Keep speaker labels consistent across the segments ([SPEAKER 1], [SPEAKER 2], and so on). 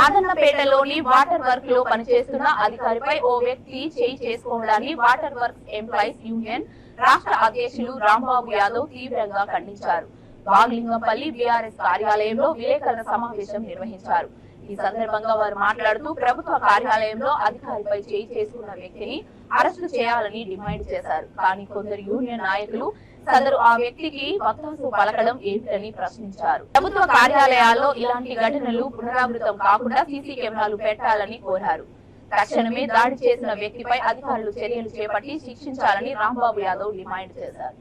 [SPEAKER 1] మాదన్నపేటలోని water work లో పనిచేస్తున్న అధికారిపై ఓ వ్యక్తి చేయి చేసుకోవడాన్ని వాటర్ వర్క్స్ ఎంప్లాయీస్ యూనియన్ రాష్ట్ర అధ్యక్షులు రాంబాబు యాదవ్ తీవ్రంగా ఖండించారు. బాగ్లింగంపల్లి బీఆర్ఎస్ కార్యాలయంలో విలేకరుల సమావేశం నిర్వహించారు. ఈ సందర్భంగా వారు మాట్లాడుతూ ప్రభుత్వ కార్యాలయంలో అధికారిపై చేయి చేసుకున్న వ్యక్తిని అరెస్టు చేయాలని డిమాండ్ చేశారు. కానీ కొందరు యూనియన్ నాయకులు సదరు ఆ వ్యక్తికి వత్తాసు పలకడం ఏమిటని ప్రశ్నించారు. ప్రభుత్వ కార్యాలయాల్లో ఇలాంటి ఘటనలు పునరావృతం కాకుండా సీసీ కెమెరాలు పెట్టాలని కోరారు. తక్షణమే దాడి చేసిన వ్యక్తిపై అధికారులు చర్యలు చేపట్టి శిక్షించాలని రాంబాబు యాదవ్ డిమాండ్ చేశారు.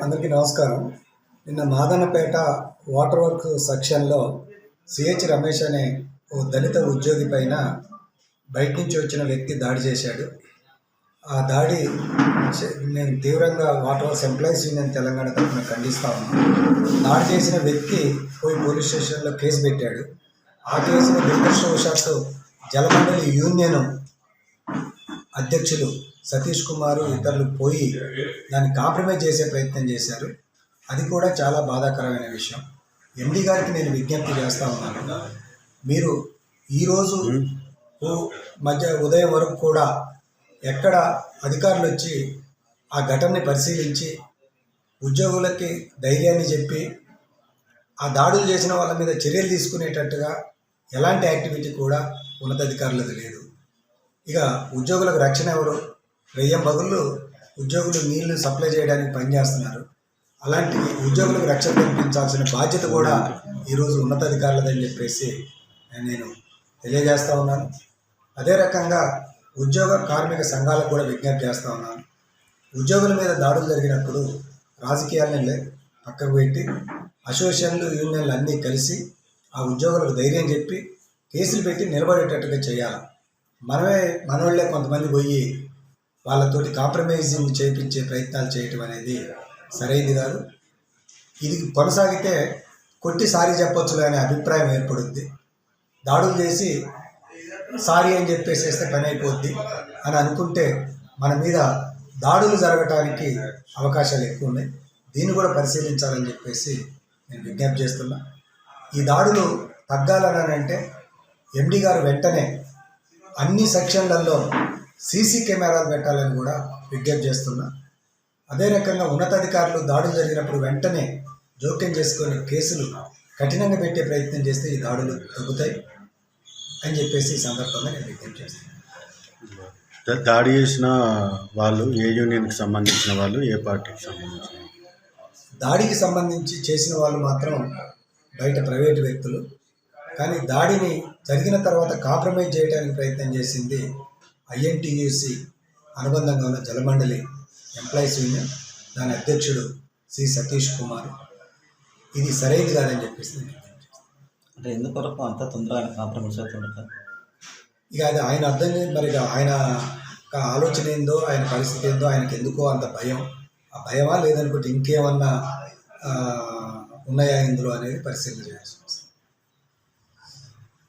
[SPEAKER 2] అందరికీ నమస్కారం. నిన్న మాదన్నపేట వాటర్ వర్క్ సెక్షన్లో సిహెచ్ రమేష్ అనే ఓ దళిత ఉద్యోగి పైన బయట నుంచి వచ్చిన వ్యక్తి దాడి చేశాడు. ఆ దాడి నేను తీవ్రంగా water works employees union Telangana తరఫున ఖండిస్తా ఉన్నాను. దాడి చేసిన వ్యక్తి పోయి పోలీస్ స్టేషన్లో కేసు పెట్టాడు. ఆ కేసును దురదృష్టవశాత్తు జలమండలి యూనియన్ అధ్యక్షులు సతీష్ కుమారు ఇతరులు పోయి దాన్ని కాంప్రమైజ్ చేసే ప్రయత్నం చేశారు. అది కూడా చాలా బాధాకరమైన విషయం. ఎండి గారికి నేను విజ్ఞప్తి చేస్తూ ఉన్నాను, మీరు ఈరోజు ఉదయం వరకు కూడా ఎక్కడ అధికారులు వచ్చి ఆ ఘటనని పరిశీలించి ఉద్యోగులకి ధైర్యాన్ని చెప్పి ఆ దాడులు చేసిన వాళ్ళ మీద చర్యలు తీసుకునేటట్టుగా ఎలాంటి యాక్టివిటీ కూడా ఉన్నతాధికారులది లేదు. ఇక ఉద్యోగులకు రక్షణ ఎవరు? వెయ్యం బదులు ఉద్యోగులు నీళ్లు సప్లై చేయడానికి పనిచేస్తున్నారు. అలాంటి ఉద్యోగులకు రక్షణ కల్పించాల్సిన బాధ్యత కూడా ఈరోజు ఉన్నతాధికారులదని చెప్పేసి నేను తెలియజేస్తూ ఉన్నాను. అదే రకంగా ఉద్యోగ కార్మిక సంఘాలకు కూడా విజ్ఞప్తి చేస్తూ ఉన్నాను. ఉద్యోగుల మీద దాడులు జరిగినప్పుడు రాజకీయాలను పక్కకు పెట్టి అసోసియేషన్లు యూనియన్లు అన్నీ కలిసి ఆ ఉద్యోగులకు ధైర్యం చెప్పి కేసులు పెట్టి నిలబడేటట్టుగా చేయాలి. మనోళ్ళే కొంతమంది పోయి వాళ్ళతోటి కాంప్రమైజింగ్ చేయించే ప్రయత్నాలు చేయటం అనేది సరైనది కాదు. ఇది కొనసాగితే కొట్టి సారీ చెప్పొచ్చులే అనే అభిప్రాయం ఏర్పడుద్ది. దాడులు చేసి సారీ అని చెప్పేసేస్తే పని అయిపోద్ది అని అనుకుంటే మన మీద దాడులు జరగటానికి అవకాశాలు ఎక్కువ ఉన్నాయి. దీన్ని కూడా పరిశీలించాలని చెప్పేసి నేను విజ్ఞప్తి చేస్తున్నా. ఈ దాడులు తగ్గాలని అంటే ఎండి గారు వెంటనే అన్ని సెక్షన్లలో సీసీ కెమెరాలు పెట్టాలని కూడా విజ్ఞప్తి చేస్తున్నా. అదే రకంగా ఉన్నతాధికారులు దాడులు జరిగినప్పుడు వెంటనే జోక్యం చేసుకొని కేసులు కఠినంగా పెట్టే ప్రయత్నం చేస్తే ఈ దాడులు తగ్గుతాయి అని చెప్పేసి ఈ సందర్భంగా నేను విజ్ఞప్తి చేస్తున్నాను.
[SPEAKER 3] దాడి చేసిన వాళ్ళు ఏ యూనియన్కి సంబంధించిన వాళ్ళు, ఏ పార్టీకి సంబంధించిన?
[SPEAKER 2] దాడికి సంబంధించి చేసిన వాళ్ళు మాత్రం బయట ప్రైవేటు వ్యక్తులు. కానీ దాడిని జరిగిన తర్వాత కాంప్రమైజ్ చేయడానికి ప్రయత్నం చేసింది ఐఎన్టీయూసీ అనుబంధంగా ఉన్న జలమండలి ఎంప్లాయీస్ యూనియన్, దాని అధ్యక్షుడు సి సతీష్ కుమార్. ఇది సరైనది కాదని చెప్పేసి
[SPEAKER 4] అంటే ఎందుకొరకు అంత తొందరగా కాంప్రమైజ్ అవుతుంటారు?
[SPEAKER 2] ఇక అది ఆయన అర్థం చేసి మరి ఆయన ఆలోచన ఏందో, ఆయన పరిస్థితి ఏందో, ఆయనకు ఎందుకో అంత భయం. ఆ భయమా లేదనుకుంటే ఇంకేమన్నా ఉన్నాయా ఇందులో అనేది పరిశీలన చేయాల్సి వస్తుంది.